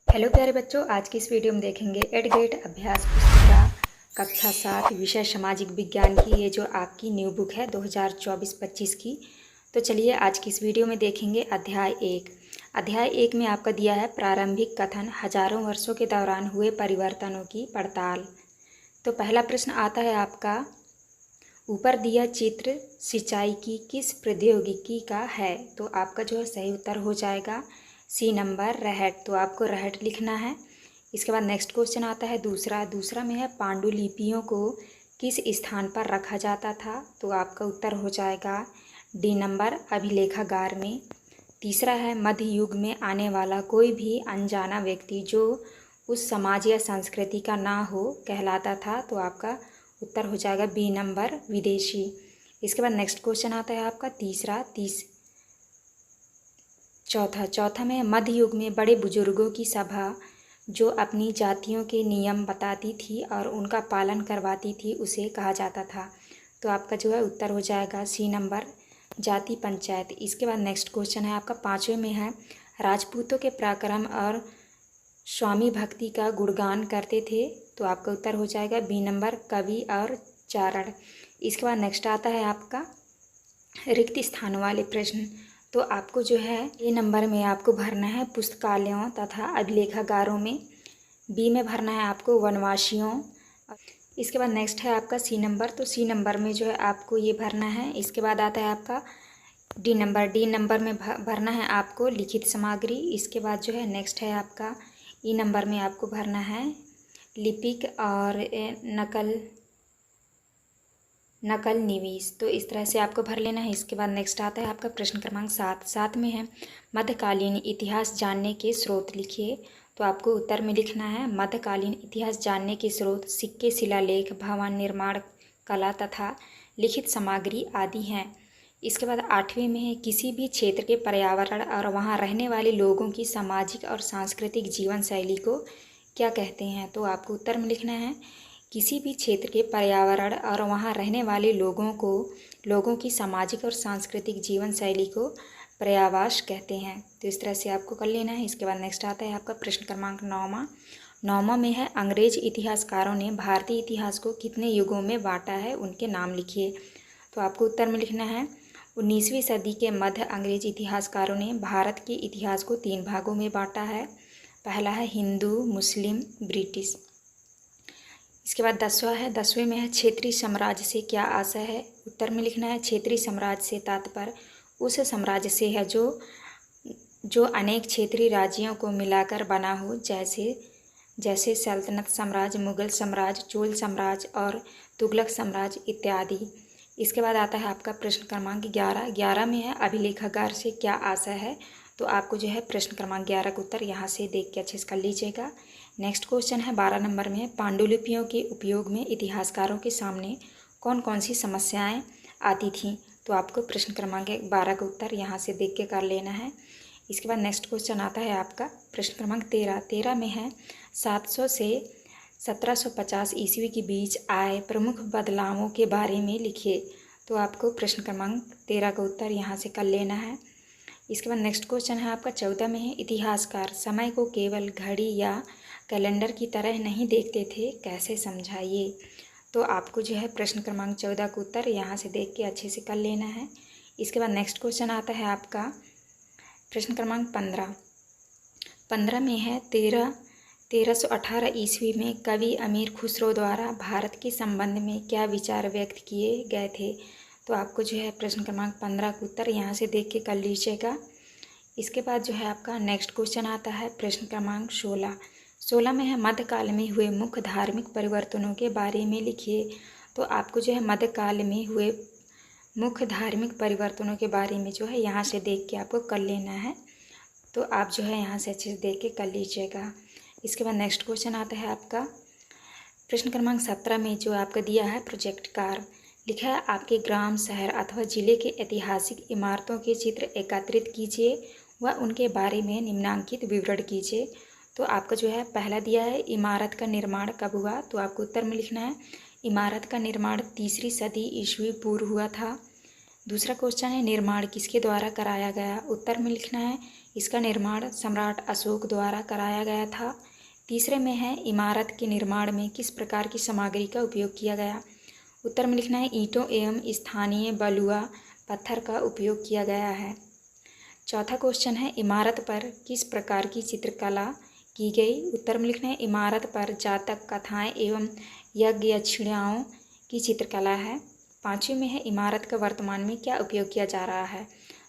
Hello प्यारे बच्चों, आज की इस वीडियो में देखेंगे एडगेट अभ्यास पुस्तिका कक्षा 7 विषय सामाजिक विज्ञान की ये जो आपकी न्यू बुक है 2024-25 की। तो चलिए आज की इस वीडियो में देखेंगे अध्याय 1। अध्याय 1 में आपका दिया है प्रारंभिक कथन, हजारों वर्षों के दौरान हुए परिवर्तनों की पड़ताल। तो पहला प्रश्न आता है आपका, ऊपर दिया चित्र सिंचाई की किस प्रौद्योगिकी का है? तो आपका जो है सही उत्तर हो जाएगा सी नंबर, रहट। तो आपको रहट लिखना है। इसके बाद नेक्स्ट क्वेश्चन आता है दूसरा में है पांडुलिपियों को किस स्थान पर रखा जाता था? तो आपका उत्तर हो जाएगा डी नंबर, अभिलेखागार में। तीसरा है मध्य युग में आने वाला कोई भी अनजाना व्यक्ति जो उस समाज या संस्कृति का ना हो कहलाता था। तो आपका उत्तर हो जाएगा बी नंबर, विदेशी। इसके बाद नेक्स्ट क्वेश्चन आता है आपका चौथा में मध्य युग में बड़े बुजुर्गों की सभा जो अपनी जातियों के नियम बताती थी और उनका पालन करवाती थी उसे कहा जाता था। तो आपका जो है उत्तर हो जाएगा सी नंबर, जाति पंचायत। इसके बाद नेक्स्ट क्वेश्चन है आपका 5वें में है राजपूतों के पराक्रम और स्वामी भक्ति का गुणगान करते थे। तो आपका उत्तर हो जाएगा बी नंबर, कवि और चारण। इसके बाद नेक्स्ट आता है आपका रिक्त स्थान वाले प्रश्न। तो आपको जो है ए नंबर में आपको भरना है पुस्तकालयों तथा अभिलेखागारों में, बी में भरना है आपको वनवासियों। इसके बाद नेक्स्ट है आपका सी नंबर। तो सी नंबर में जो है आपको ये भरना है। इसके बाद आता है आपका डी नंबर में भरना है आपको लिखित सामग्री। इसके बाद जो है नेक्स्ट है आपका ई नंबर में आपको भरना है लिपिक और नकल निवीस। तो इस तरह से आपको भर लेना है। इसके बाद नेक्स्ट आता है आपका प्रश्न क्रमांक 7 में है मध्यकालीन इतिहास जानने के स्रोत लिखिए। तो आपको उत्तर में लिखना है मध्यकालीन इतिहास जानने के स्रोत सिक्के, शिलालेख, भवन निर्माण कला तथा लिखित सामग्री आदि हैं। इसके बाद 8वें में है किसी भी क्षेत्र के पर्यावरण और वहाँ रहने वाले लोगों की सामाजिक और सांस्कृतिक जीवन शैली को क्या कहते हैं? तो आपको उत्तर में लिखना है किसी भी क्षेत्र के पर्यावरण और वहाँ रहने वाले लोगों की सामाजिक और सांस्कृतिक जीवन शैली को पर्यावास कहते हैं। तो इस तरह से आपको कर लेना है। इसके बाद नेक्स्ट आता है आपका प्रश्न क्रमांक 9 में है अंग्रेज इतिहासकारों ने भारतीय इतिहास को कितने युगों में बांटा है, उनके नाम लिखिए। तो आपको उत्तर में लिखना है 19वीं सदी के मध्य अंग्रेज इतिहासकारों ने भारत के इतिहास को 3 भागों में बांटा है। पहला है हिंदू, मुस्लिम, ब्रिटिश। इसके बाद 10वें में है क्षेत्रीय साम्राज्य से क्या आशय है? उत्तर में लिखना है क्षेत्रीय साम्राज्य से तात्पर्य उस साम्राज्य से है जो अनेक क्षेत्रीय राज्यों को मिलाकर बना हो, जैसे सल्तनत साम्राज्य, मुगल साम्राज्य, चोल साम्राज्य और तुगलक साम्राज्य इत्यादि। इसके बाद आता है आपका प्रश्न क्रमांक 11 में है अभिलेखागार से क्या आशय है? तो आपको जो है प्रश्न क्रमांक 11 का उत्तर यहाँ से देख के अच्छे से कर लीजिएगा। नेक्स्ट क्वेश्चन है 12 नंबर में है पांडुलिपियों के उपयोग में इतिहासकारों के सामने कौन कौन सी समस्याएं आती थीं? तो आपको प्रश्न क्रमांक 12 का उत्तर यहाँ से देख के कर लेना है। इसके बाद नेक्स्ट क्वेश्चन आता है आपका प्रश्न क्रमांक 13 में है 700 से 1750 ईस्वी के बीच आए प्रमुख बदलावों के बारे में लिखिए। तो आपको प्रश्न क्रमांक 13 का उत्तर यहाँ से कर लेना है। इसके बाद नेक्स्ट क्वेश्चन है आपका 14 में है इतिहासकार समय को केवल घड़ी या कैलेंडर की तरह नहीं देखते थे, कैसे समझाइए? तो आपको जो है प्रश्न क्रमांक 14 का उत्तर यहाँ से देख के अच्छे से कर लेना है। इसके बाद नेक्स्ट क्वेश्चन आता है आपका प्रश्न क्रमांक 15 में है 1318 ईस्वी में कवि अमीर खुसरो द्वारा भारत के संबंध में क्या विचार व्यक्त किए गए थे? तो आपको जो है प्रश्न क्रमांक 15 का उत्तर यहाँ से देख के कर लीजिएगा। इसके बाद जो है आपका नेक्स्ट क्वेश्चन आता है प्रश्न क्रमांक 16 में है मध्यकाल में हुए मुख्य धार्मिक परिवर्तनों के बारे में लिखिए। तो आपको जो है मध्यकाल में हुए मुख्य धार्मिक परिवर्तनों के बारे में जो है यहाँ से देख के आपको कर लेना है। तो आप जो है यहाँ से अच्छे से देख के कर लीजिएगा। इसके बाद नेक्स्ट क्वेश्चन आता है आपका प्रश्न क्रमांक 17 में जो आपका दिया है प्रोजेक्ट कार लिखा है आपके ग्राम, शहर अथवा जिले के ऐतिहासिक इमारतों के चित्र एकत्रित कीजिए व उनके बारे में निम्नांकित विवरण कीजिए। तो आपका जो है पहला दिया है इमारत का निर्माण कब हुआ? तो आपको उत्तर में लिखना है इमारत का निर्माण 3री सदी ईस्वी पूर्व हुआ था। दूसरा क्वेश्चन है निर्माण किसके द्वारा कराया गया? उत्तर में लिखना है इसका निर्माण सम्राट अशोक द्वारा कराया गया था। तीसरे में है इमारत के निर्माण में किस प्रकार की सामग्री का उपयोग किया गया। उत्तर में लिखना है ईंटों एवं स्थानीय बलुआ पत्थर का उपयोग किया गया है। चौथा क्वेश्चन है इमारत पर किस प्रकार की चित्रकला की गई। उत्तर में लिखना है इमारत पर जातक कथाएं एवं यज्ञ यक्षिणाओं की चित्रकला है। पाँचवीं में है इमारत का वर्तमान में क्या उपयोग किया जा रहा है।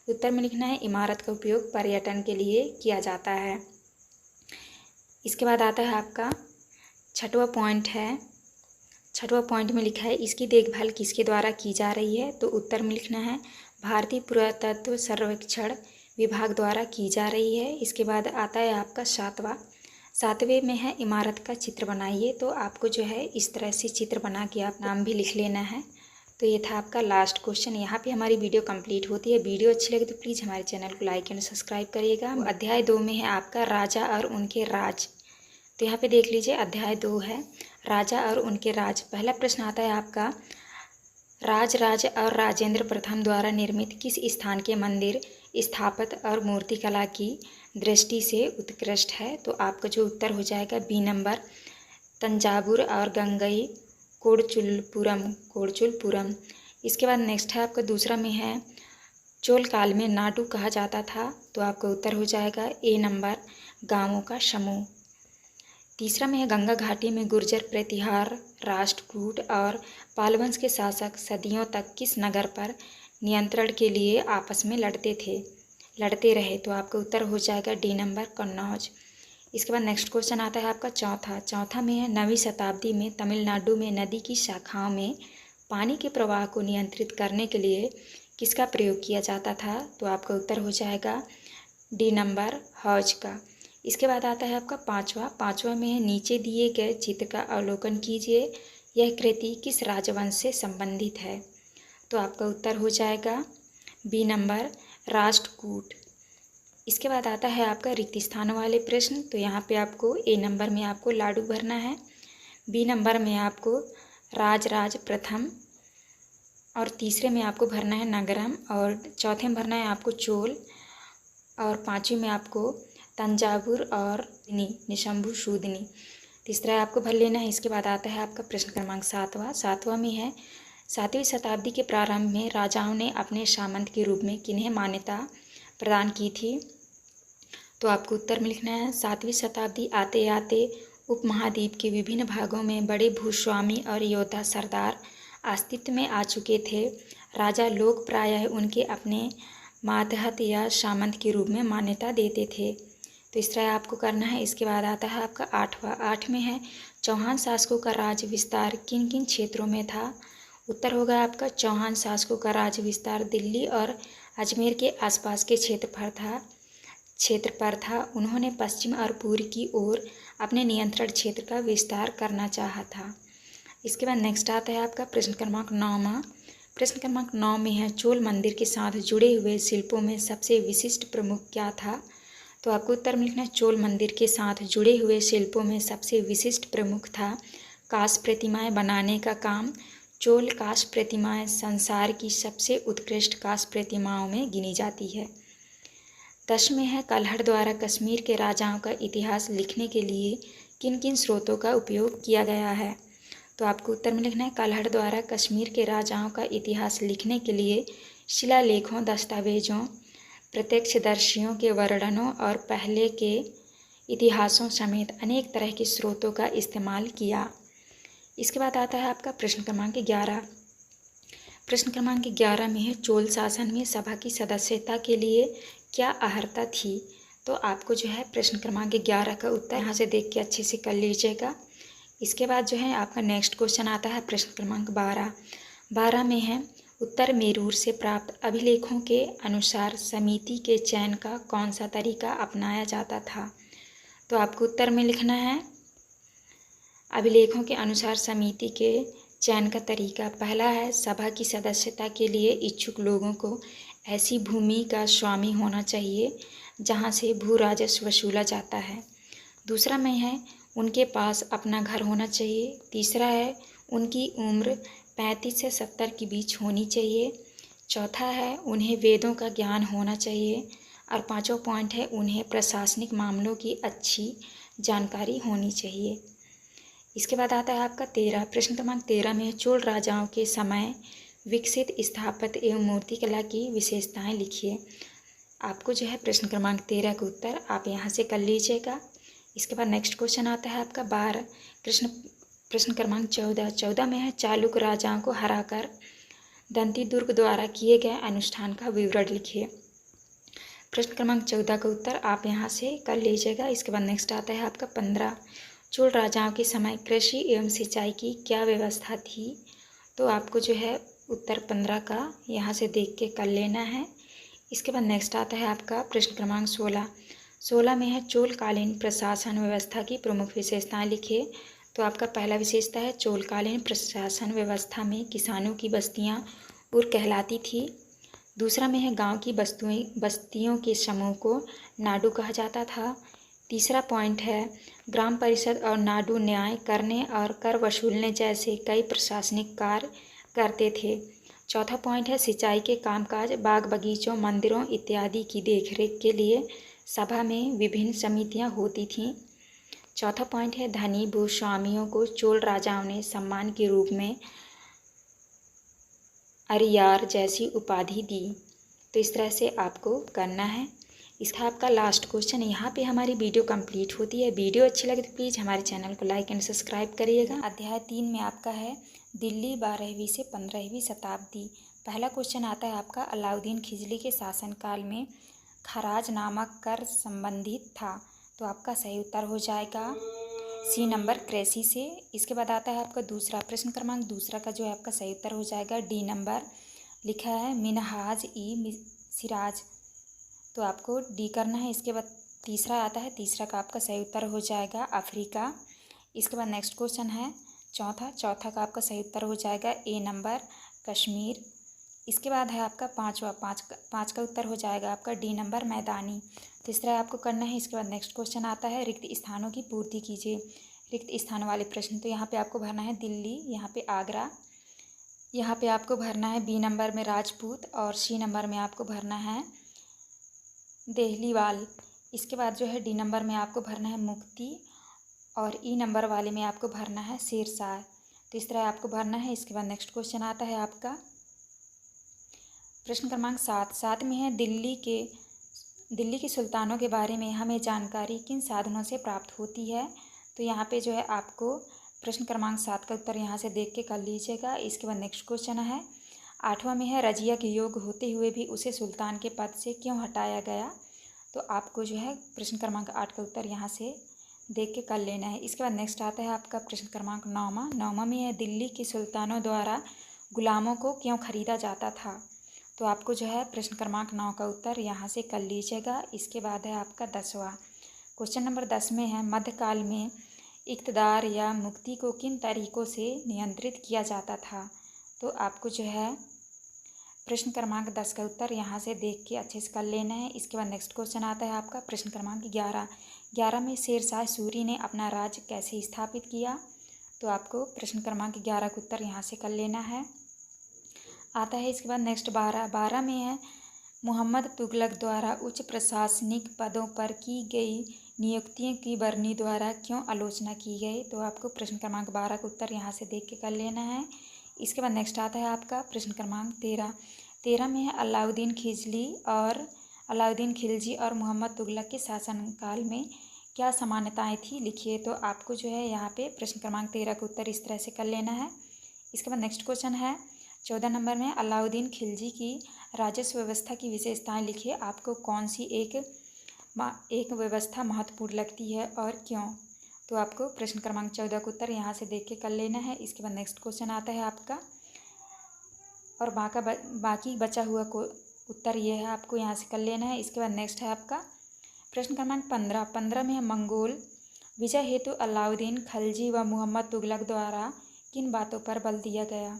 उत्तर में लिखना है इमारत का उपयोग पर्यटन के लिए किया जाता है। इसके बाद आता है आपका छठवां पॉइंट है। छठवां पॉइंट में लिखा है इसकी देखभाल किसके द्वारा की जा रही है। तो उत्तर में लिखना है भारतीय पुरातत्व सर्वेक्षण विभाग द्वारा की जा रही है। इसके बाद आता है आपका सातवें में है इमारत का चित्र बनाइए। तो आपको जो है इस तरह से चित्र बना के आप नाम भी लिख लेना है। तो ये था आपका लास्ट क्वेश्चन। यहाँ पे हमारी वीडियो कंप्लीट होती है। वीडियो अच्छी लगे तो प्लीज़ हमारे चैनल को लाइक एंड सब्सक्राइब करिएगा। अध्याय 2 में है आपका राजा और उनके राज। तो यहाँ पे देख लीजिए अध्याय 2 है राजा और उनके राज। पहला प्रश्न आता है आपका राज और राजेंद्र प्रथम द्वारा निर्मित किस स्थान के मंदिर स्थापत्य और मूर्तिकला की दृष्टि से उत्कृष्ट है। तो आपका जो उत्तर हो जाएगा बी नंबर तंजावुर और गंगई कोडचुलपुरम। इसके बाद नेक्स्ट है आपका दूसरा में है चोल काल में नाडू कहा जाता था। तो आपका उत्तर हो जाएगा ए नंबर गांवों का समूह। तीसरा में है गंगा घाटी में गुर्जर प्रतिहार राष्ट्रकूट और पालवंश के शासक सदियों तक किस नगर पर नियंत्रण के लिए आपस में लड़ते रहे। तो आपका उत्तर हो जाएगा डी नंबर कन्नौज। इसके बाद नेक्स्ट क्वेश्चन आता है आपका चौथा में है 9वीं शताब्दी में तमिलनाडु में नदी की शाखाओं में पानी के प्रवाह को नियंत्रित करने के लिए किसका प्रयोग किया जाता था। तो आपका उत्तर हो जाएगा डी नंबर हौज का। इसके बाद आता है आपका पाँचवा में है नीचे दिए गए चित्र का अवलोकन कीजिए, यह कृति किस राजवंश से संबंधित है। तो आपका उत्तर हो जाएगा बी नंबर राष्ट्रकूट। इसके बाद आता है आपका रिक्त स्थान वाले प्रश्न। तो यहाँ पे आपको ए नंबर में आपको लाडू भरना है, बी नंबर में आपको राज प्रथम और तीसरे में आपको भरना है नगरम और चौथे में भरना है आपको चोल और पाँचवीं में आपको तंजावुर और निशंभु शूदनी। तीसरा आपको भर लेना है। इसके बाद आता है आपका प्रश्न क्रमांक सातवां में है 7वीं शताब्दी के प्रारंभ में राजाओं ने अपने सामंत के रूप में किन्हें मान्यता प्रदान की थी। तो आपको उत्तर में लिखना है 7वीं शताब्दी आते आते उपमहाद्वीप के विभिन्न भागों में बड़े भूस्वामी और योद्धा सरदार अस्तित्व में आ चुके थे। राजा लोग प्रायः उनके अपने मातहत या सामंत के रूप में मान्यता देते थे। तो इस तरह आपको करना है। इसके बाद आता है आपका 8 में है चौहान शासकों का राज विस्तार किन किन क्षेत्रों में था। उत्तर होगा आपका चौहान शासकों का राज विस्तार दिल्ली और अजमेर के आसपास के क्षेत्र पर था। उन्होंने पश्चिम और पूर्व की ओर अपने नियंत्रण क्षेत्र का विस्तार करना चाहा था। इसके बाद नेक्स्ट आता है आपका प्रश्न क्रमांक 9। प्रश्न क्रमांक 9 में है चोल मंदिर के साथ जुड़े हुए शिल्पों में सबसे विशिष्ट प्रमुख क्या था। तो आपको उत्तर में लिखना है चोल मंदिर के साथ जुड़े हुए शिल्पों में सबसे विशिष्ट प्रमुख था कांस्य प्रतिमाएं बनाने का काम। चोल कांस्य प्रतिमाएं संसार की सबसे उत्कृष्ट कांस्य प्रतिमाओं में गिनी जाती है। 10 में है कल्हड़ द्वारा कश्मीर के राजाओं का इतिहास लिखने के लिए किन किन स्रोतों का उपयोग किया गया है। तो आपको उत्तर में लिखना है कल्हड़ द्वारा कश्मीर के राजाओं का इतिहास लिखने के लिए शिलालेखों दस्तावेजों प्रत्यक्षदर्शियों के वर्णनों और पहले के इतिहासों समेत अनेक तरह के स्रोतों का इस्तेमाल किया। इसके बाद आता है आपका प्रश्न क्रमांक 11। प्रश्न क्रमांक 11 में है चोल शासन में सभा की सदस्यता के लिए क्या अर्हता थी। तो आपको जो है प्रश्न क्रमांक 11 का उत्तर यहाँ से देख के अच्छे से कर लीजिएगा। इसके बाद जो है आपका नेक्स्ट क्वेश्चन आता है प्रश्न क्रमांक 12 में है उत्तर मेरूर से प्राप्त अभिलेखों के अनुसार समिति के चयन का कौन सा तरीका अपनाया जाता था। तो आपको उत्तर में लिखना है अभिलेखों के अनुसार समिति के चयन का तरीका। पहला है सभा की सदस्यता के लिए इच्छुक लोगों को ऐसी भूमि का स्वामी होना चाहिए जहां से भू राजस्व वसूला जाता है। दूसरा में है उनके पास अपना घर होना चाहिए। तीसरा है उनकी उम्र 35 से 70 के बीच होनी चाहिए। चौथा है उन्हें वेदों का ज्ञान होना चाहिए और पाँचवा पॉइंट है उन्हें प्रशासनिक मामलों की अच्छी जानकारी होनी चाहिए। इसके बाद आता है आपका 13, प्रश्न क्रमांक 13 में है चोल राजाओं के समय विकसित स्थापत्य एवं मूर्तिकला की विशेषताएं लिखिए। आपको जो है प्रश्न क्रमांक 13 का उत्तर आप यहाँ से कर लीजिएगा। इसके बाद नेक्स्ट क्वेश्चन आता है आपका 12, प्रश्न क्रमांक 14 में है चालुक्य राजाओं को हराकर दंती दुर्ग द्वारा किए गए अनुष्ठान का विवरण लिखिए। प्रश्न क्रमांक 14 का उत्तर आप यहाँ से कर लीजिएगा। इसके बाद नेक्स्ट आता है आपका 15, चोल राजाओं के समय कृषि एवं सिंचाई की क्या व्यवस्था थी। तो आपको जो है उत्तर 15 का यहाँ से देख के कर लेना है। इसके बाद नेक्स्ट आता है आपका प्रश्न क्रमांक 16 में है चोलकालीन प्रशासन व्यवस्था की प्रमुख विशेषताएं लिखिए। तो आपका पहला विशेषता है चोलकालीन प्रशासन व्यवस्था में किसानों की बस्तियां उर कहलाती थी। दूसरा में है गांव की बस्तियों के समूह को नाडू कहा जाता था। तीसरा पॉइंट है ग्राम परिषद और नाडू न्याय करने और कर वसूलने जैसे कई प्रशासनिक कार्य करते थे। चौथा पॉइंट है सिंचाई के कामकाज बाग बगीचों मंदिरों इत्यादि की देखरेख के लिए सभा में विभिन्न समितियां होती थीं। चौथा पॉइंट है धनी भूस्वामियों को चोल राजाओं ने सम्मान के रूप में अरियार जैसी उपाधि दी। तो इस तरह से आपको करना है। इसका आपका लास्ट क्वेश्चन। यहाँ पे हमारी वीडियो कंप्लीट होती है। वीडियो अच्छी लगे तो प्लीज़ हमारे चैनल को लाइक एंड सब्सक्राइब करिएगा। अध्याय 3 में आपका है दिल्ली 12वीं से 15वीं शताब्दी। पहला क्वेश्चन आता है आपका अलाउद्दीन खिलजी के शासनकाल में खराज नामक कर संबंधित था। तो आपका सही उत्तर हो जाएगा सी नंबर कृषि से। इसके बाद आता है आपका दूसरा प्रश्न क्रमांक दूसरा का जो है आपका सही उत्तर हो जाएगा डी नंबर लिखा है मिनहाज ई सिराज। तो आपको डी करना है। इसके बाद तीसरा आता है, तीसरा का आपका सही उत्तर हो जाएगा अफ्रीका। इसके बाद नेक्स्ट क्वेश्चन है चौथा का आपका सही उत्तर हो जाएगा ए नंबर कश्मीर। इसके बाद है आपका पाँच का उत्तर हो जाएगा आपका डी नंबर मैदानी। तो इस तरह आपको करना है। इसके बाद नेक्स्ट क्वेश्चन आता है रिक्त स्थानों की पूर्ति कीजिए। रिक्त स्थान वाले प्रश्न। तो यहाँ पे आपको भरना है दिल्ली, यहाँ पे आगरा, यहाँ पे आपको भरना है बी नंबर में राजपूत और सी नंबर में आपको भरना है देहलीवाल। इसके बाद जो है डी नंबर में आपको भरना है मुक्ति और ई नंबर वाले में आपको भरना है शेरशाह। तो इस तरह आपको भरना है। इसके बाद नेक्स्ट क्वेश्चन आता है आपका प्रश्न क्रमांक 7 में है दिल्ली के सुल्तानों के बारे में हमें जानकारी किन साधनों से प्राप्त होती है। तो यहाँ पे जो है आपको प्रश्न क्रमांक 7 का उत्तर यहाँ से देख के कर लीजिएगा। इसके बाद नेक्स्ट क्वेश्चन है 8वां में है रजिया के योग होते हुए भी उसे सुल्तान के पद से क्यों हटाया गया। तो आपको जो है प्रश्न क्रमांक 8 का उत्तर यहाँ से देख के कर लेना है। इसके बाद नेक्स्ट आता है आपका प्रश्न क्रमांक 9वां में है दिल्ली के सुल्तानों द्वारा गुलामों को क्यों खरीदा जाता था। तो आपको जो है प्रश्न क्रमांक 9 का उत्तर यहाँ से कर लीजिएगा। इसके बाद है आपका 10वां क्वेश्चन नंबर 10 में है मध्यकाल में इक़्तिदार या मुक्ति को किन तरीकों से नियंत्रित किया जाता था। तो आपको जो है प्रश्न क्रमांक 10 का उत्तर यहाँ से देख के अच्छे से कर लेना है। इसके बाद नेक्स्ट क्वेश्चन आता है आपका प्रश्न क्रमांक 11 में शेरशाह सूरी ने अपना राज्य कैसे स्थापित किया। तो आपको प्रश्न क्रमांक 11 का उत्तर यहाँ से कर लेना है। आता है इसके बाद नेक्स्ट 12 में है मोहम्मद तुगलक द्वारा उच्च प्रशासनिक पदों पर की गई नियुक्तियों की बरनी द्वारा क्यों आलोचना की गई। तो आपको प्रश्न क्रमांक 12 का उत्तर यहाँ से देख के कर लेना है। इसके बाद नेक्स्ट आता है आपका प्रश्न क्रमांक 13 में है अलाउद्दीन खिलजी और मोहम्मद तुगलक के शासनकाल में क्या समानताएं थी लिखिए। तो आपको जो है यहाँ पे प्रश्न क्रमांक 13 का उत्तर इस तरह से कर लेना है। इसके बाद नेक्स्ट क्वेश्चन है 14 नंबर में अलाउद्दीन खिलजी की राजस्व व्यवस्था की विशेषताएं लिखिए। आपको कौन सी एक व्यवस्था महत्वपूर्ण लगती है और क्यों। तो आपको प्रश्न क्रमांक 14 का उत्तर यहाँ से देख के कर लेना है। इसके बाद नेक्स्ट क्वेश्चन आता है आपका और बाकी बचा हुआ को उत्तर ये है, आपको यहाँ से कर लेना है। इसके बाद नेक्स्ट है आपका प्रश्न क्रमांक 15 में है मंगोल विजय हेतु अलाउद्दीन खिलजी व मोहम्मद तुगलक द्वारा किन बातों पर बल दिया गया।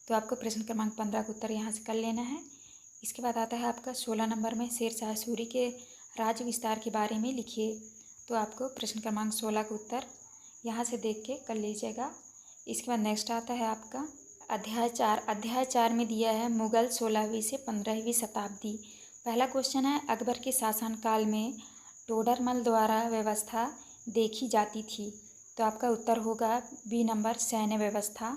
तो आपको प्रश्न क्रमांक 15 का उत्तर यहाँ से कर लेना है। इसके बाद आता है आपका 16 नंबर में शेरशाह सूरी के राज्य विस्तार के बारे में लिखिए। तो आपको प्रश्न क्रमांक 16 का उत्तर यहाँ से देख के कर लीजिएगा। इसके बाद नेक्स्ट आता है आपका अध्याय 4 में दिया है मुगल 16वीं से 15वीं शताब्दी। पहला क्वेश्चन है, अकबर के शासनकाल में टोडरमल द्वारा व्यवस्था देखी जाती थी। तो आपका उत्तर होगा बी नंबर, सैन्य व्यवस्था।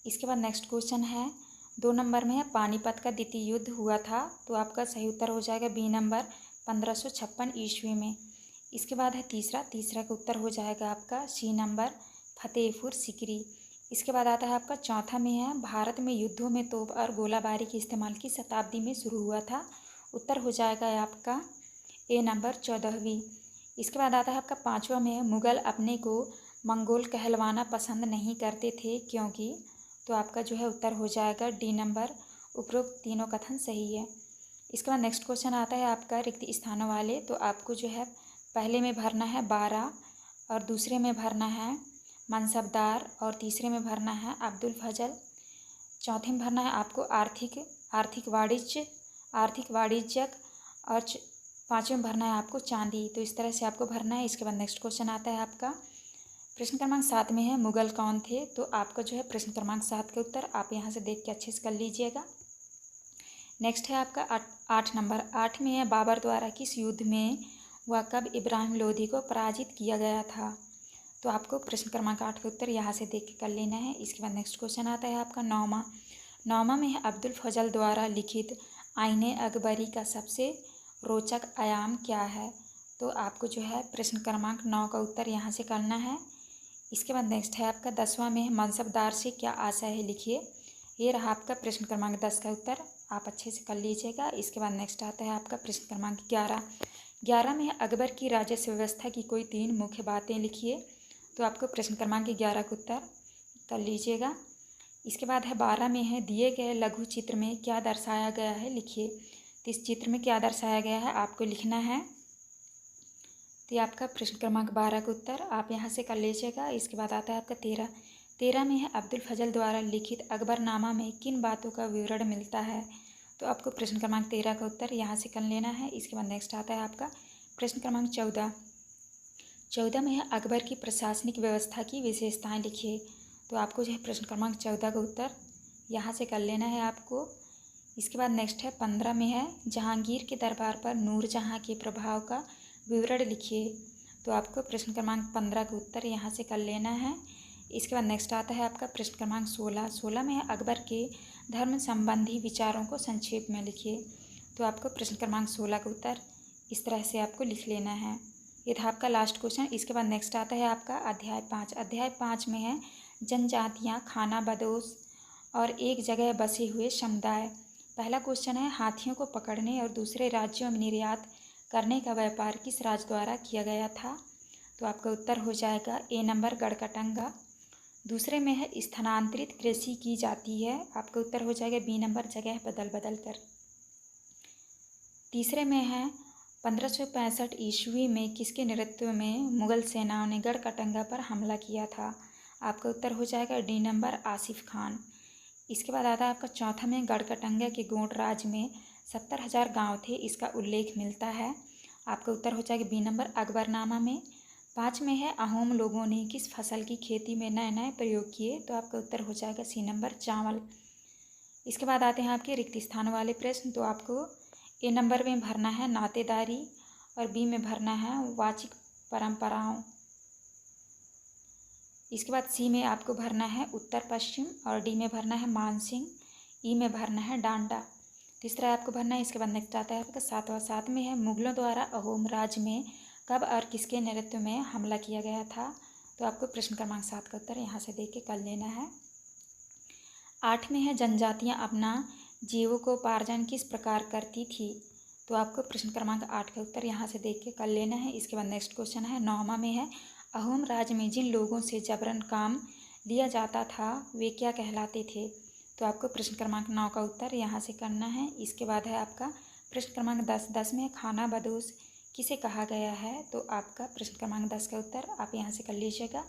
इसके बाद नेक्स्ट क्वेश्चन है, 2 नंबर में है, पानीपत का द्वितीय युद्ध हुआ था। तो आपका सही उत्तर हो जाएगा बी नंबर, 1556 ईस्वी में। इसके बाद है तीसरा का उत्तर हो जाएगा आपका सी नंबर, फतेहपुर सीकरी। इसके बाद आता है आपका चौथा में है, भारत में युद्धों में तोप और गोलाबारी के इस्तेमाल की शताब्दी में शुरू हुआ था। उत्तर हो जाएगा आपका ए नंबर, 14वीं। इसके बाद आता है आपका पाँचवा में है, मुगल अपने को मंगोल कहलवाना पसंद नहीं करते थे क्योंकि। तो आपका जो है उत्तर हो जाएगा डी नंबर, उपरोक्त तीनों कथन सही है। इसके बाद नेक्स्ट क्वेश्चन आता है आपका रिक्त स्थानों वाले। तो आपको जो है पहले में भरना है 12, और दूसरे में भरना है मनसबदार, और तीसरे में भरना है अब्दुल फजल, चौथे में भरना है आपको आर्थिक वाणिज्यक, और पाँचवें में भरना है आपको चांदी। तो इस तरह से आपको भरना है। इसके बाद नेक्स्ट क्वेश्चन आता है आपका प्रश्न क्रमांक 7 में है, मुगल कौन थे। तो आपका जो है प्रश्न क्रमांक 7 का उत्तर आप यहाँ से देख के अच्छे से कर लीजिएगा। नेक्स्ट है आपका 8 नंबर। 8 में है, बाबर द्वारा किस युद्ध में व कब इब्राहिम लोधी को पराजित किया गया था। तो आपको प्रश्न क्रमांक 8 का उत्तर यहाँ से देख के कर लेना है। इसके बाद नेक्स्ट क्वेश्चन आता है आपका 9वां में है, अब्दुल फजल द्वारा लिखित आईने अकबरी का सबसे रोचक आयाम क्या है। तो आपको जो है प्रश्न क्रमांक 9 का उत्तर यहाँ से करना है। इसके बाद नेक्स्ट है आपका 10वां में है, मनसबदार से क्या आशय है, लिखिए। ये रहा आपका प्रश्न क्रमांक 10 का उत्तर, आप अच्छे से कर लीजिएगा। इसके बाद नेक्स्ट आता है आपका प्रश्न क्रमांक 11 में है, अकबर की राजस्व व्यवस्था की कोई 3 मुख्य बातें लिखिए। तो आपको प्रश्न क्रमांक 11 का उत्तर कर लीजिएगा। इसके बाद है 12 में है, दिए गए लघु चित्र में क्या दर्शाया गया है, लिखिए। तो इस चित्र में क्या दर्शाया गया है आपको लिखना है। तो ये आपका प्रश्न क्रमांक 12 का उत्तर आप यहाँ से कर लीजिएगा। इसके बाद आता है आपका 13 में है, अब्दुल फजल द्वारा लिखित अकबरनामा में किन बातों का विवरण मिलता है। तो आपको प्रश्न क्रमांक 13 का उत्तर यहाँ से कर लेना है। इसके बाद नेक्स्ट आता है आपका प्रश्न क्रमांक 14 में है, अकबर की प्रशासनिक व्यवस्था की विशेषताएं लिखिए। तो आपको जो है प्रश्न क्रमांक 14 का उत्तर यहाँ से कर लेना है आपको। इसके बाद नेक्स्ट है 15 में है, जहांगीर के दरबार पर नूरजहां के प्रभाव का विवरण लिखिए। तो आपको प्रश्न क्रमांक 15 का उत्तर यहाँ से कर लेना है। इसके बाद नेक्स्ट आता है आपका प्रश्न क्रमांक 16 में है, अकबर के धर्म संबंधी विचारों को संक्षेप में लिखिए। तो आपको प्रश्न क्रमांक 16 का उत्तर इस तरह से आपको लिख लेना है। ये था आपका लास्ट क्वेश्चन। इसके बाद नेक्स्ट आता है आपका अध्याय 5 में है, जनजातियाँ, खाना बदोश और एक जगह बसे हुए समुदाय। पहला क्वेश्चन है, हाथियों को पकड़ने और दूसरे राज्यों में निर्यात करने का व्यापार किस राज्य द्वारा किया गया था। तो आपका उत्तर हो जाएगा ए नंबर, गढ़कटंगा। दूसरे में है, स्थानांतरित कृषि की जाती है। आपका उत्तर हो जाएगा बी नंबर, जगह बदल बदल कर। तीसरे में है, 1565 ईस्वी में किसके नेतृत्व में मुगल सेनाओं ने गढ़कटंगा पर हमला किया था। आपका उत्तर हो जाएगा डी नंबर, आसिफ खान। इसके बाद आता है आपका चौथा में, गढ़कटंगा के गोंड राज्य में 70,000 गांव थे, इसका उल्लेख मिलता है। आपका उत्तर हो जाएगा बी नंबर, अकबरनामा में। 5 में है, अहोम लोगों ने किस फसल की खेती में नए नए प्रयोग किए। तो आपका उत्तर हो जाएगा सी नंबर, चावल। इसके बाद आते हैं आपके रिक्त स्थान वाले प्रश्न। तो आपको ए नंबर में भरना है नातेदारी, और बी में भरना है वाचिक परंपराओं। इसके बाद सी में आपको भरना है उत्तर पश्चिम, और डी में भरना है मानसिंह, ई में भरना है डांडा। तीसरा आपको भरना है। इसके बाद नेक्स्ट आता है आपका 7 में है, मुगलों द्वारा अहोम राज्य में कब और किसके नेतृत्व में हमला किया गया था। तो आपको प्रश्न क्रमांक 7 का उत्तर यहाँ से देख के कर लेना है। 8 में है, जनजातियाँ अपना जीविकोपार्जन किस प्रकार करती थी। तो आपको प्रश्न क्रमांक 8 का उत्तर यहाँ से देख के कर लेना है। इसके बाद नेक्स्ट क्वेश्चन है 9वां में है, अहोम राज्य में जिन लोगों से जबरन काम लिया जाता था वे क्या कहलाते थे। तो आपको प्रश्न क्रमांक 9 का उत्तर यहाँ से करना है। इसके बाद है आपका प्रश्न क्रमांक 10 में खाना बदोश किसे कहा गया है। तो आपका प्रश्न क्रमांक 10 का उत्तर आप यहाँ से कर लीजिएगा।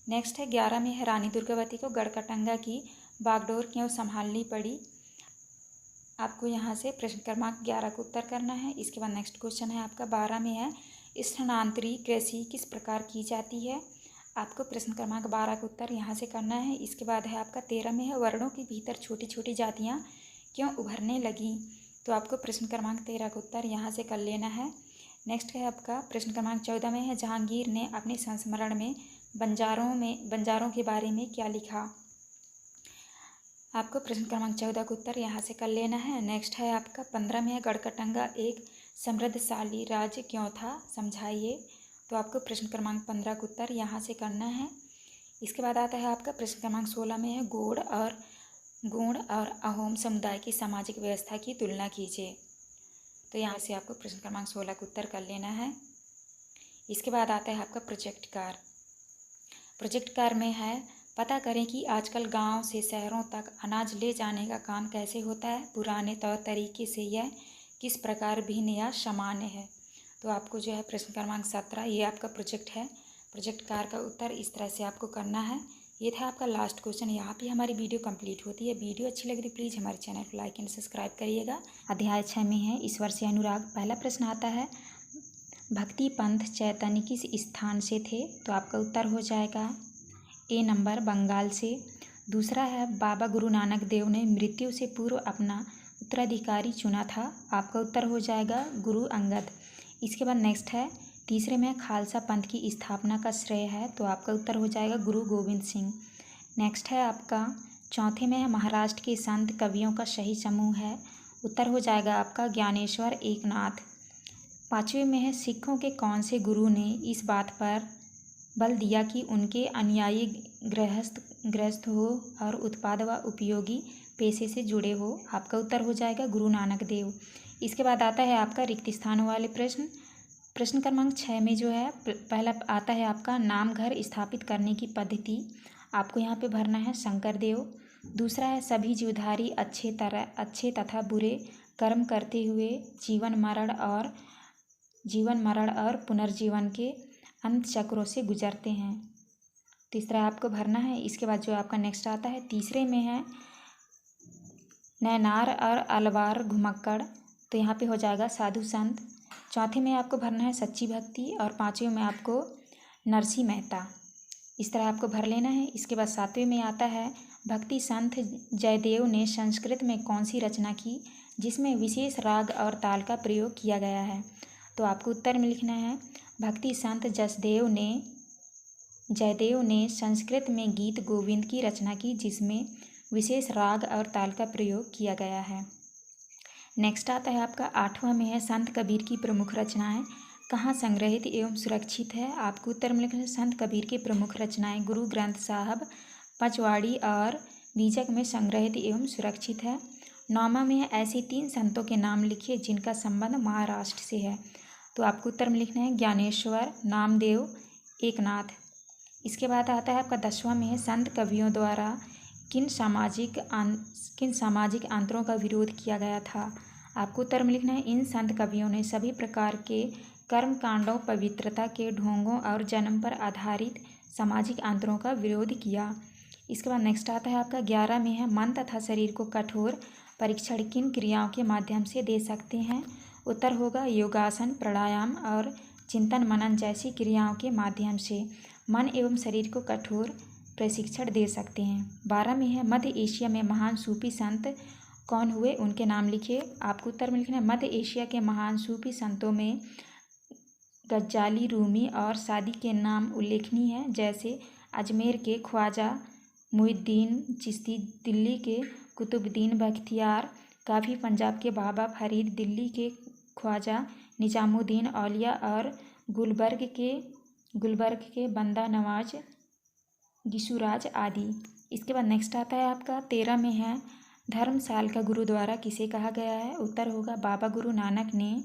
नेक्स्ट है 11 में है, रानी दुर्गावती को गढ़कटंगा की बागडोर क्यों संभालनी पड़ी। आपको यहाँ से प्रश्न क्रमांक 11 का उत्तर करना है। इसके बाद नेक्स्ट क्वेश्चन है आपका 12 में है, स्थानांतरी कृषि किस प्रकार की जाती है। आपको प्रश्न क्रमांक 12 का उत्तर यहाँ से करना है। इसके बाद है आपका 13 में है, वर्णों के भीतर छोटी छोटी जातियाँ क्यों उभरने लगीं। तो आपको प्रश्न क्रमांक 13 का उत्तर यहाँ से कर लेना है। नेक्स्ट है आपका प्रश्न क्रमांक 14 में है, जहांगीर ने अपने संस्मरण में बंजारों के बारे में क्या लिखा। आपको प्रश्न क्रमांक 14 का उत्तर यहाँ से कर लेना है। नेक्स्ट है आपका 15 में है, गढ़कटंगा एक समृद्धशाली राज्य क्यों था, समझाइए। तो आपको प्रश्न क्रमांक 15 का उत्तर यहाँ से करना है। इसके बाद आता है आपका प्रश्न क्रमांक 16 में है, गोंड और अहोम समुदाय की सामाजिक व्यवस्था की तुलना कीजिए। तो यहाँ से आपको प्रश्न क्रमांक 16 का उत्तर कर लेना है। इसके बाद आता है आपका प्रोजेक्ट कार में है, पता करें कि आजकल गांव से शहरों तक अनाज ले जाने का काम कैसे होता है, पुराने तौर तरीके से यह किस प्रकार भिन्न या सामान्य है। तो आपको जो है प्रश्न क्रमांक 17 ये आपका प्रोजेक्ट है। प्रोजेक्ट कार का उत्तर इस तरह से आपको करना है। ये था आपका लास्ट क्वेश्चन। यहाँ पे हमारी वीडियो कंप्लीट होती है। वीडियो अच्छी लग रही प्लीज़ हमारे चैनल को लाइक एंड सब्सक्राइब करिएगा। अध्याय 6 में है ईश्वर से अनुराग। पहला प्रश्न आता है, भक्ति पंथ चैतन्य किस स्थान से थे। तो आपका उत्तर हो जाएगा ए नंबर बंगाल से। दूसरा है, बाबा गुरु नानक देव ने मृत्यु से पूर्व अपना उत्तराधिकारी चुना था। आपका उत्तर हो जाएगा गुरु अंगद। इसके बाद नेक्स्ट है, तीसरे में खालसा पंथ की स्थापना का श्रेय है। तो आपका उत्तर हो जाएगा गुरु गोविंद सिंह। नेक्स्ट है आपका चौथे में है, महाराष्ट्र के संत कवियों का सही समूह है। उत्तर हो जाएगा आपका ज्ञानेश्वर एकनाथ। पाँचवें में है, सिखों के कौन से गुरु ने इस बात पर बल दिया कि उनके अनुयायी गृहस्थ हो और उत्पाद व उपयोगी पेशे से जुड़े हो। आपका उत्तर हो जाएगा गुरु नानक देव। इसके बाद आता है आपका रिक्त स्थानों वाले प्रश्न क्रमांक 6 में जो है पहला आता है आपका नाम घर स्थापित करने की पद्धति। आपको यहाँ पे भरना है शंकरदेव। दूसरा है, सभी जीवधारी अच्छे तथा बुरे कर्म करते हुए जीवन मरण और पुनर्जीवन के अंत चक्रों से गुजरते हैं। तीसरा आपको भरना है। इसके बाद जो आपका नेक्स्ट आता है, तीसरे में है नैनार और अलवार घुमक्कड़। तो यहाँ पे हो जाएगा साधु संत। चौथे में आपको भरना है सच्ची भक्ति और पाँचवें में आपको नरसिंह मेहता। इस तरह आपको भर लेना है। इसके बाद सातवें में आता है, भक्ति संत जयदेव ने संस्कृत में कौन सी रचना की जिसमें विशेष राग और ताल का प्रयोग किया गया है। तो आपको उत्तर में लिखना है, भक्ति संत जयदेव ने संस्कृत में गीत गोविंद की रचना की जिसमें विशेष राग और ताल का प्रयोग किया गया है। नेक्स्ट आता है आपका 8वां में है, संत कबीर की प्रमुख रचनाएं कहाँ संग्रहित एवं सुरक्षित है। आपको उत्तर में लिखना है, संत कबीर की प्रमुख रचनाएं गुरु ग्रंथ साहब, पंचवाड़ी और बीजक में संग्रहित एवं सुरक्षित है। 9वां में है, ऐसे 3 संतों के नाम लिखिए जिनका संबंध महाराष्ट्र से है। तो आपको उत्तर में लिखना है, ज्ञानेश्वर, नामदेव, एकनाथ। इसके बाद आता है आपका 10वां में है, संत कवियों द्वारा किन सामाजिक अंतरों का विरोध किया गया था। आपको उत्तर में लिखना है, इन संत कवियों ने सभी प्रकार के कर्म कांडों, पवित्रता के ढोंगों और जन्म पर आधारित सामाजिक अंतरों का विरोध किया। इसके बाद नेक्स्ट आता है आपका 11 में है, मन तथा शरीर को कठोर परीक्षण किन क्रियाओं के माध्यम से दे सकते हैं। उत्तर होगा योगासन, प्राणायाम और चिंतन मनन जैसी क्रियाओं के माध्यम से मन एवं शरीर को कठोर प्रशिक्षण दे सकते हैं। 12 में है, मध्य एशिया में महान सूफी संत कौन हुए, उनके नाम लिखिए। आपको उत्तर में लिखना है, मध्य एशिया के महान सूफी संतों में गज्जाली, रूमी और सादी के नाम उल्लेखनीय हैं, जैसे अजमेर के ख्वाजा मुहिद्दीन चिश्ती, दिल्ली के कुतुबुद्दीन बख्तियार काफ़ी, पंजाब के बाबा फरीद, दिल्ली के ख्वाजा निजामुद्दीन औलिया और गुलबर्ग के बंदा नवाज गिशुराज आदि। इसके बाद नेक्स्ट आता है आपका 13 में है, धर्मशाल का गुरुद्वारा किसे कहा गया है। उत्तर होगा बाबा गुरु नानक ने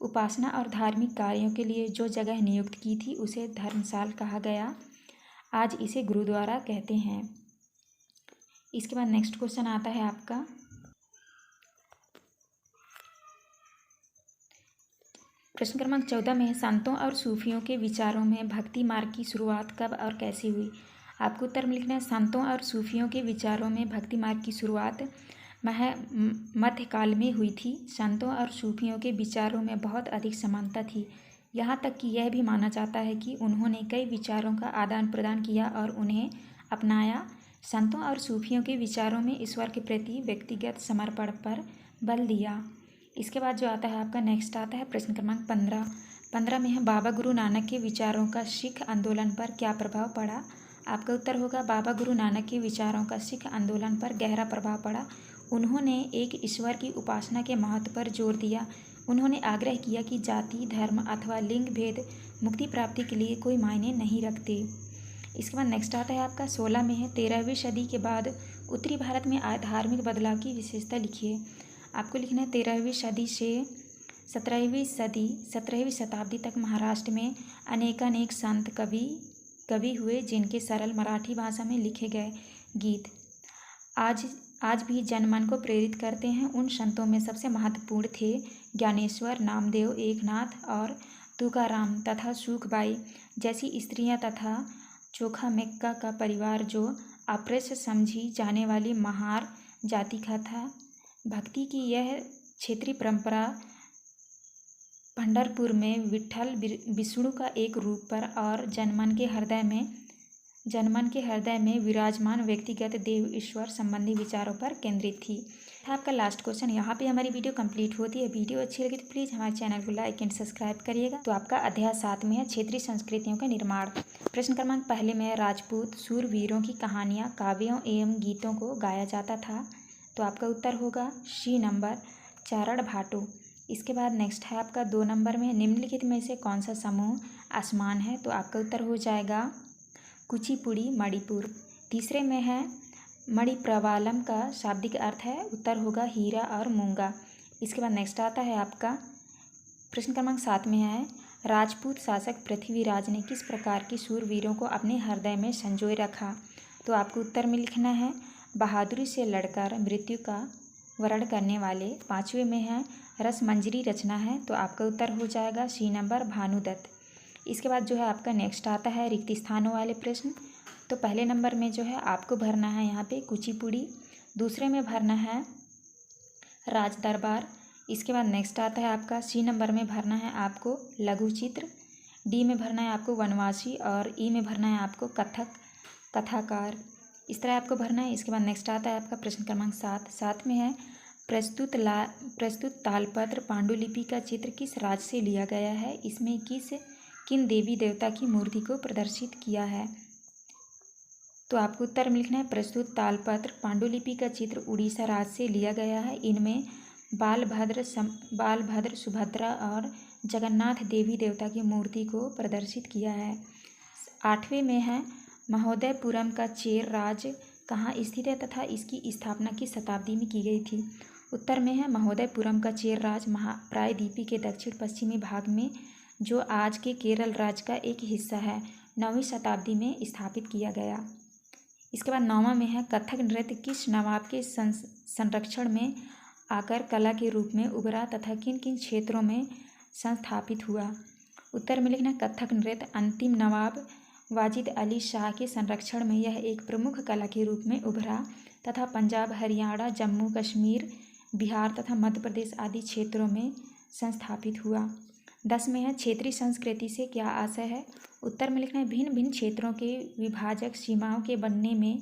उपासना और धार्मिक कार्यों के लिए जो जगह नियुक्त की थी उसे धर्मशाल कहा गया। आज इसे गुरुद्वारा कहते हैं। इसके बाद नेक्स्ट क्वेश्चन आता है आपका प्रश्न क्रमांक 14 में है, संतों और सूफियों के विचारों में भक्ति मार्ग की शुरुआत कब और कैसे हुई। आपको उत्तर में लिखना है, संतों और सूफियों के विचारों में भक्ति मार्ग की शुरुआत मध्यकाल में हुई थी। संतों और सूफियों के विचारों में बहुत अधिक समानता थी, यहाँ तक कि यह भी माना जाता है कि उन्होंने कई विचारों का आदान प्रदान किया और उन्हें अपनाया। संतों और सूफियों के विचारों में ईश्वर के प्रति व्यक्तिगत समर्पण पर बल दिया इसके बाद जो आता है आपका नेक्स्ट आता है प्रश्न क्रमांक 15 में है बाबा गुरु नानक के विचारों का सिख आंदोलन पर क्या प्रभाव पड़ा। आपका उत्तर होगा बाबा गुरु नानक के विचारों का सिख आंदोलन पर गहरा प्रभाव पड़ा। उन्होंने एक ईश्वर की उपासना के महत्व पर जोर दिया। उन्होंने आग्रह किया कि जाति, धर्म अथवा लिंग भेद मुक्ति प्राप्ति के लिए कोई मायने नहीं रखते। इसके बाद नेक्स्ट आता है आपका 16 में है 13वीं सदी के बाद उत्तरी भारत में आए धार्मिक बदलाव की विशेषता लिखिए। आपको लिखना है 13वीं सदी से 17वीं शताब्दी तक महाराष्ट्र में अनेकानेक संत कवि हुए जिनके सरल मराठी भाषा में लिखे गए गीत आज भी जनमन को प्रेरित करते हैं। उन संतों में सबसे महत्वपूर्ण थे ज्ञानेश्वर, नामदेव, एकनाथ और तुकाराम तथा सुखबाई जैसी स्त्रियां तथा चोखा मेक्का का परिवार जो अप्रश्य समझी जाने वाली महार जाति का था। भक्ति की यह क्षेत्रीय परंपरा पंढरपुर में विठ्ठल विष्णु का एक रूप पर और जनमन के हृदय में विराजमान व्यक्तिगत देव ईश्वर संबंधी विचारों पर केंद्रित थी। आपका लास्ट क्वेश्चन। यहाँ पे हमारी वीडियो कंप्लीट होती है। वीडियो अच्छी लगी तो प्लीज़ हमारे चैनल को लाइक एंड सब्सक्राइब करिएगा। तो आपका अध्याय 7 में है क्षेत्रीय संस्कृतियों का निर्माण। प्रश्न क्रमांक पहले में है राजपूत सूरवीरों की कहानियाँ, काव्यों एवं गीतों को गाया जाता था। तो आपका उत्तर होगा सी नंबर चारण भाटो। इसके बाद नेक्स्ट है आपका 2 नंबर में निम्नलिखित में से कौन सा समूह आसमान है। तो आपका उत्तर हो जाएगा कुचिपुड़ी मणिपुर। तीसरे में है मणिप्रवालम का शाब्दिक अर्थ है, उत्तर होगा हीरा और मूंगा। इसके बाद नेक्स्ट आता है आपका प्रश्न क्रमांक 7 में है राजपूत शासक पृथ्वीराज ने किस प्रकार के सूरवीरों को अपने हृदय में संजोए रखा। तो आपको उत्तर में लिखना है बहादुरी से लड़कर मृत्यु का वरण करने वाले। 5वें में है रसमंजरी रचना है। तो आपका उत्तर हो जाएगा सी नंबर भानुदत्त। इसके बाद जो है आपका नेक्स्ट आता है रिक्त स्थानों वाले प्रश्न। तो पहले नंबर में जो है आपको भरना है यहाँ पे कुचिपुड़ी, दूसरे में भरना है राज दरबार। इसके बाद नेक्स्ट आता है आपका सी नंबर में भरना है आपको लघु चित्र, डी में भरना है आपको वनवासी और ई में भरना है आपको कथाकार। इस तरह आपको भरना है। इसके बाद नेक्स्ट आता है आपका प्रश्न क्रमांक 7 में है प्रस्तुत तालपत्र पांडुलिपि का चित्र किस राज्य से लिया गया है। इसमें किन देवी देवता की मूर्ति को प्रदर्शित किया है। तो आपको उत्तर में लिखना है प्रस्तुत तालपत्र पांडुलिपि का चित्र उड़ीसा राज्य से लिया गया है। इनमें बालभद्र, सुभद्रा और जगन्नाथ देवी देवता की मूर्ति को प्रदर्शित किया है। 8वें में है महोदयपुरम का चेर राज्य कहाँ स्थित है तथा इसकी स्थापना किस शताब्दी में की गई थी। उत्तर में है महोदयपुरम का चेर राज्य प्रायद्वीपी के दक्षिण पश्चिमी भाग में जो आज के केरल राज्य का एक हिस्सा है 9वीं शताब्दी में स्थापित किया गया। इसके बाद 9वां में है कथक नृत्य किस नवाब के संरक्षण में आकर कला के रूप में उभरा तथा किन किन क्षेत्रों में संस्थापित हुआ। उत्तर में लिखना कथक नृत्य अंतिम नवाब वाजिद अली शाह के संरक्षण में यह एक प्रमुख कला के रूप में उभरा तथा पंजाब, हरियाणा, जम्मू कश्मीर, बिहार तथा मध्य प्रदेश आदि क्षेत्रों में संस्थापित हुआ। 10 में है क्षेत्रीय संस्कृति से क्या आशय है। उत्तर में लिखना है भिन्न भिन्न क्षेत्रों के विभाजक सीमाओं के बनने में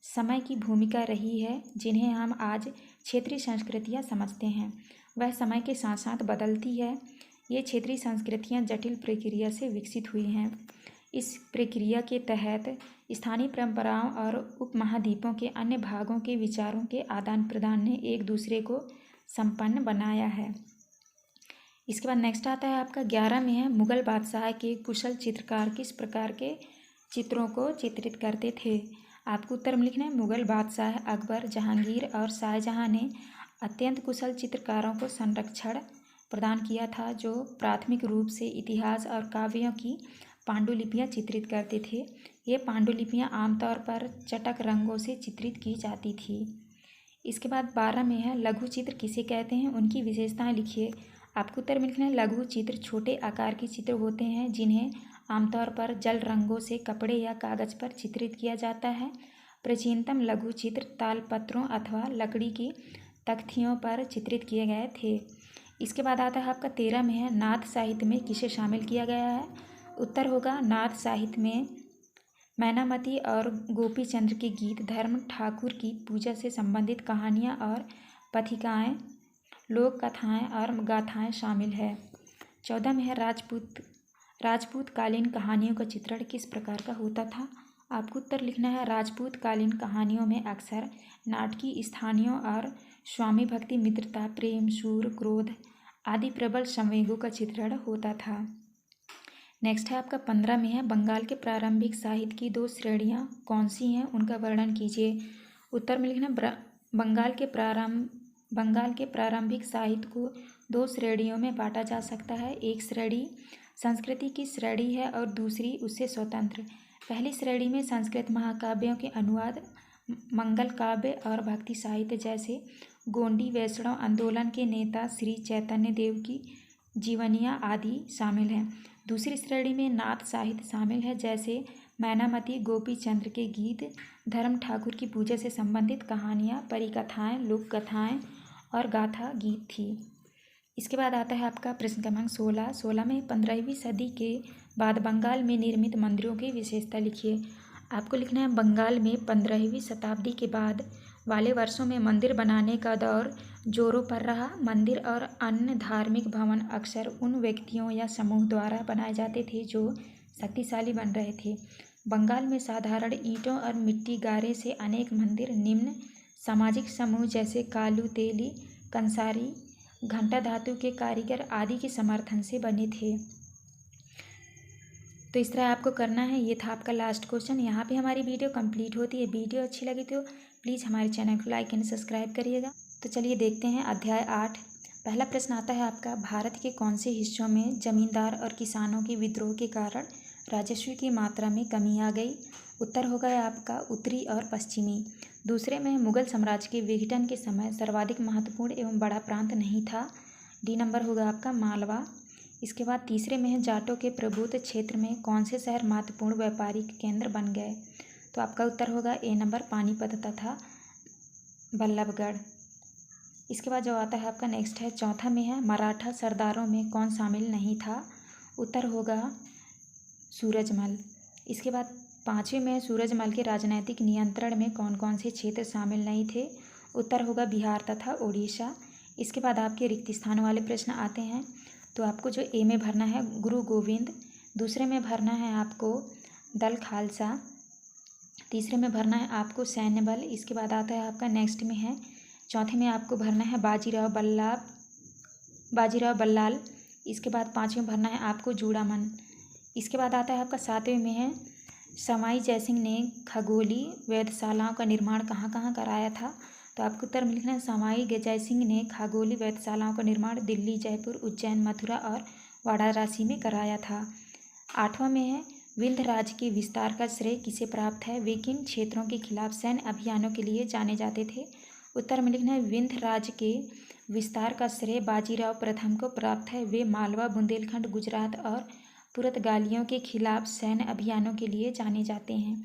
समय की भूमिका रही है जिन्हें हम आज क्षेत्रीय संस्कृतियाँ समझते हैं। वह समय के साथ साथ बदलती है। ये क्षेत्रीय संस्कृतियाँ जटिल प्रक्रिया से विकसित हुई हैं। इस प्रक्रिया के तहत स्थानीय परंपराओं और उपमहाद्वीपों के अन्य भागों के विचारों के आदान प्रदान ने एक दूसरे को संपन्न बनाया है। इसके बाद नेक्स्ट आता है आपका 11 में है मुगल बादशाह के कुशल चित्रकार किस प्रकार के चित्रों को चित्रित करते थे। आपको उत्तर में लिखना है मुगल बादशाह अकबर, जहांगीर और शाहजहां ने अत्यंत कुशल चित्रकारों को संरक्षण प्रदान किया था जो प्राथमिक रूप से इतिहास और काव्यों की पांडुलिपियाँ चित्रित करते थे। ये पांडुलिपियाँ आमतौर पर चटक रंगों से चित्रित की जाती थी। इसके बाद 12 में है लघु चित्र किसे कहते हैं, उनकी विशेषताएं लिखिए। आपको उत्तर में लिखना है लघु चित्र छोटे आकार के चित्र होते हैं जिन्हें आमतौर पर जल रंगों से कपड़े या कागज पर चित्रित किया जाता है। प्राचीनतम लघु चित्र तालपत्रों अथवा लकड़ी की तख्तियों पर चित्रित किए गए थे। इसके बाद आता है आपका 13 में है नाथ साहित्य में किसे शामिल किया गया है। उत्तर होगा नाथ साहित्य में मैनामती और गोपी चंद्र के गीत, धर्म ठाकुर की पूजा से संबंधित कहानियाँ और पथिकाएँ, लोक कथाएँ और गाथाएँ शामिल है। 14 में है राजपूत कालीन कहानियों का चित्रण किस प्रकार का होता था। आपको उत्तर लिखना है। राजपूत कालीन कहानियों में अक्सर नाटकीय स्थानियों और स्वामी भक्ति, मित्रता, प्रेम, सूर, क्रोध आदि प्रबल संवेगों का चित्रण होता था। नेक्स्ट है आपका 15 में है बंगाल के प्रारंभिक साहित्य की 2 श्रेणियाँ कौन सी हैं, उनका वर्णन कीजिए। उत्तर में लिखना बंगाल के प्रारंभिक साहित्य को 2 श्रेणियों में बांटा जा सकता है। एक श्रेणी संस्कृति की श्रेणी है और दूसरी उससे स्वतंत्र। पहली श्रेणी में संस्कृत महाकाव्यों के अनुवाद, मंगल काव्य और भक्ति साहित्य जैसे गोंडी वैष्णव आंदोलन के नेता श्री चैतन्य देव की जीवनियाँ आदि शामिल हैं। दूसरी श्रेणी में नाथ साहित्य शामिल है जैसे मैनामती, गोपी चंद्र के गीत, धर्म ठाकुर की पूजा से संबंधित कहानियाँ, परिकथाएँ, लोक कथाएँ और गाथा गीत थी। इसके बाद आता है आपका प्रश्न क्रमांक 16। 16 में 15वीं सदी के बाद बंगाल में निर्मित मंदिरों की विशेषता लिखिए। आपको लिखना है बंगाल में 15वीं शताब्दी के बाद वाले वर्षों में मंदिर बनाने का दौर जोरों पर रहा। मंदिर और अन्य धार्मिक भवन अक्सर उन व्यक्तियों या समूह द्वारा बनाए जाते थे जो शक्तिशाली बन रहे थे। बंगाल में साधारण ईंटों और मिट्टी गारे से अनेक मंदिर निम्न सामाजिक समूह जैसे कालू, तेली, कंसारी, घंटा धातु के कारीगर आदि के समर्थन से बने थे। तो इस तरह आपको करना है। ये था आपका लास्ट क्वेश्चन। यहाँ पे हमारी वीडियो कंप्लीट होती है। वीडियो अच्छी लगी तो प्लीज़ हमारे चैनल को लाइक एंड सब्सक्राइब करिएगा। तो चलिए देखते हैं अध्याय 8। पहला प्रश्न आता है आपका, भारत के कौन से हिस्सों में जमींदार और किसानों के विद्रोह के कारण राजस्व की मात्रा में कमी आ गई। उत्तर होगा आपका उत्तरी और पश्चिमी। दूसरे में मुगल साम्राज्य के विघटन के समय सर्वाधिक महत्वपूर्ण एवं बड़ा प्रांत नहीं था। डी नंबर होगा आपका मालवा। इसके बाद तीसरे में है जाटों के प्रभुत्व क्षेत्र में कौन से शहर महत्वपूर्ण व्यापारिक केंद्र बन गए। तो आपका उत्तर होगा ए नंबर पानीपत तथा बल्लभगढ़। इसके बाद जो आता है आपका नेक्स्ट है चौथा में है मराठा सरदारों में कौन शामिल नहीं था। उत्तर होगा सूरजमल। इसके बाद पाँचवें में सूरजमल के राजनैतिक नियंत्रण में कौन कौन से क्षेत्र शामिल नहीं थे। उत्तर होगा बिहार तथा उड़ीसा। इसके बाद आपके रिक्त स्थान वाले प्रश्न आते हैं। तो आपको जो ए में भरना है गुरु गोविंद, दूसरे में भरना है आपको दल खालसा, तीसरे में भरना है आपको सैन्य बल। इसके बाद आता है आपका नेक्स्ट में है चौथे में आपको भरना है बाजीराव बल्लाल। इसके बाद पाँचवें भरना है आपको जूड़ामन। इसके बाद आता है आपका सातवें में है सवाई जयसिंह ने खगोली वेधशालाओं का निर्माण कहाँ कहाँ कराया था। तो आपको उत्तर में लिखना है सवाई जयसिंह ने खगोली वेधशालाओं का निर्माण दिल्ली, जयपुर, उज्जैन, मथुरा और वाराणसी में कराया था। आठवां में है विंध्य राज्य के विस्तार का श्रेय किसे प्राप्त है। वे किन क्षेत्रों के खिलाफ सैन्य अभियानों के लिए जाने जाते थे। उत्तर में लिखना है विंध्य राज्य के विस्तार का श्रेय बाजीराव प्रथम को प्राप्त है। वे मालवा, बुंदेलखंड, गुजरात और पुर्तगालियों के खिलाफ सैन्य अभियानों के लिए जाने जाते हैं।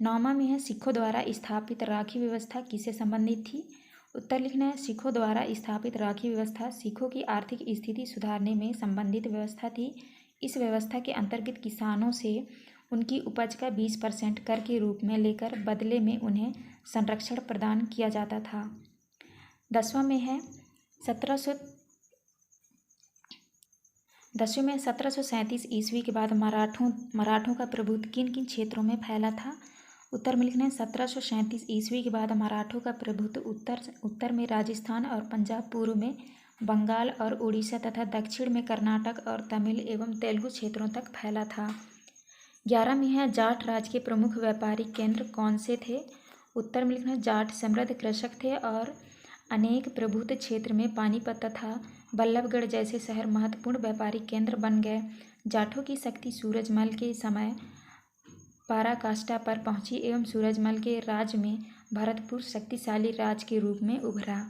नौवां में है सिखों द्वारा स्थापित राखी व्यवस्था किससे संबंधित थी। उत्तर लिखना है सिखों द्वारा स्थापित राखी व्यवस्था सिखों की आर्थिक स्थिति सुधारने में संबंधित व्यवस्था थी। इस व्यवस्था के अंतर्गत किसानों से उनकी उपज का 20% कर के रूप में लेकर बदले में उन्हें संरक्षण प्रदान किया जाता था। 10वां में है 1737 ईस्वी के बाद मराठों का प्रभुत्व किन किन क्षेत्रों में फैला था। उत्तर में लिखना है 1737 ईस्वी के बाद मराठों का प्रभुत्व उत्तर में राजस्थान और पंजाब, पूर्व में बंगाल और उड़ीसा तथा दक्षिण में कर्नाटक और तमिल एवं तेलुगु क्षेत्रों तक फैला था। 11 में है जाट राज्य के प्रमुख व्यापारिक केंद्र कौन से थे। उत्तर में लिखना है जाट समृद्ध कृषक थे और अनेक प्रभुत्व क्षेत्र में पानीपत तथा बल्लभगढ़ जैसे शहर महत्वपूर्ण व्यापारिक केंद्र बन गए। जाटों की शक्ति सूरजमल के समय पराकाष्ठा पर पहुंची एवं सूरजमल के राज्य में भरतपुर शक्तिशाली राज्य के रूप में उभरा।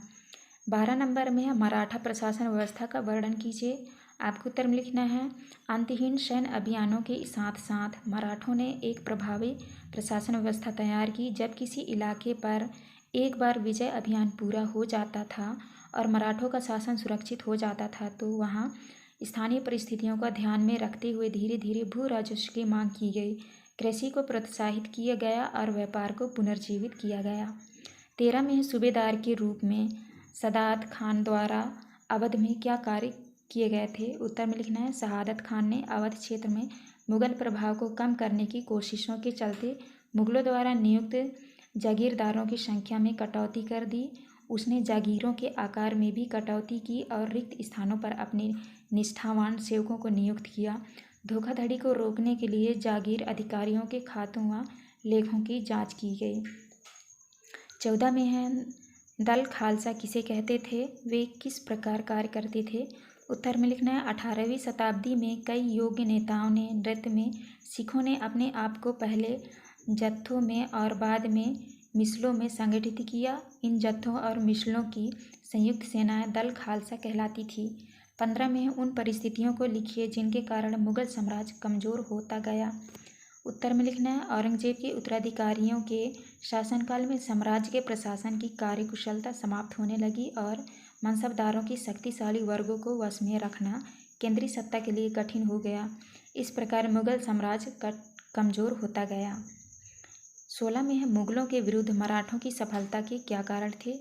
12 नंबर में है मराठा प्रशासन व्यवस्था का वर्णन कीजिए। आपको उत्तर में लिखना है अंतहीन सैन्य अभियानों के साथ साथ मराठों ने एक प्रभावी प्रशासन व्यवस्था तैयार की। जब किसी इलाके पर एक बार विजय अभियान पूरा हो जाता था और मराठों का शासन सुरक्षित हो जाता था तो वहाँ स्थानीय परिस्थितियों का ध्यान में रखते हुए धीरे धीरे भू राजस्व की मांग की गई, कृषि को प्रोत्साहित किया गया और व्यापार को पुनर्जीवित किया गया। 13 में सूबेदार के रूप में सदात खान द्वारा अवध में क्या कार्य किए गए थे? उत्तर में लिखना है शहादत खान ने अवध क्षेत्र में मुगल प्रभाव को कम करने की कोशिशों के चलते मुगलों द्वारा नियुक्त जागीरदारों की संख्या में कटौती कर दी। उसने जागीरों के आकार में भी कटौती की और रिक्त स्थानों पर अपने निष्ठावान सेवकों को नियुक्त किया। धोखाधड़ी को रोकने के लिए जागीर अधिकारियों के खातों व लेखों की जांच की गई। 14 में है दल खालसा किसे कहते थे? वे किस प्रकार कार्य करते थे? उत्तर में लिखना है 18वीं शताब्दी में कई योग्य नेताओं ने नृत्य में सिखों ने अपने आप को पहले जत्थों में और बाद में मिसलों में संगठित किया। इन जत्थों और मिसलों की संयुक्त सेनाएं दल खालसा कहलाती थी। 15 में उन परिस्थितियों को लिखिए जिनके कारण मुगल साम्राज्य कमज़ोर होता गया। उत्तर में लिखना है औरंगजेब के उत्तराधिकारियों के शासनकाल में साम्राज्य के प्रशासन की कार्यकुशलता समाप्त होने लगी और मनसबदारों की शक्तिशाली वर्गों को वश में रखना केंद्रीय सत्ता के लिए कठिन हो गया। इस प्रकार मुगल साम्राज्य कमज़ोर होता गया। 16 में है मुगलों के विरुद्ध मराठों की सफलता के क्या कारण थे?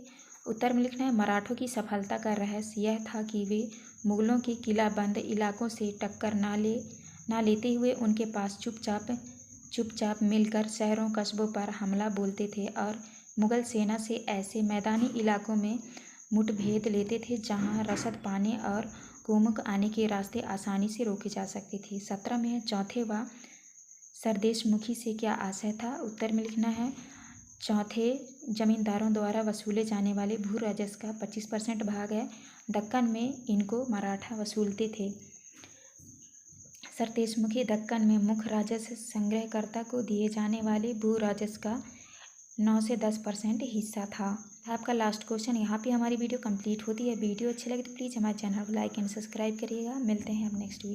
उत्तर में लिखना है मराठों की सफलता का रहस्य यह था कि वे मुगलों के किलाबंद इलाकों से टक्कर ना लेते हुए उनके पास चुपचाप मिलकर शहरों कस्बों पर हमला बोलते थे और मुगल सेना से ऐसे मैदानी इलाकों में मुठभेड़ लेते थे जहां रसद पाने और कुमुक आने के रास्ते आसानी से रोके जा सकते थे। 17 में है चौथे व सरदेशमुखी से क्या आशय था? उत्तर में लिखना है चौथे जमींदारों द्वारा वसूले जाने वाले भू राजस्व का 25% भाग है। दक्कन में इनको मराठा वसूलते थे। सरदेशमुखी दक्कन में मुख्य राजस्व संग्रहकर्ता को दिए जाने वाले भू राजस्व का 9 से 10% हिस्सा था। आपका लास्ट क्वेश्चन। यहाँ पे हमारी वीडियो कंप्लीट होती है। वीडियो अच्छी लगे तो प्लीज़ हमारे चैनल को लाइक एंड सब्सक्राइब करिएगा। मिलते हैं अब नेक्स्ट वीडियो।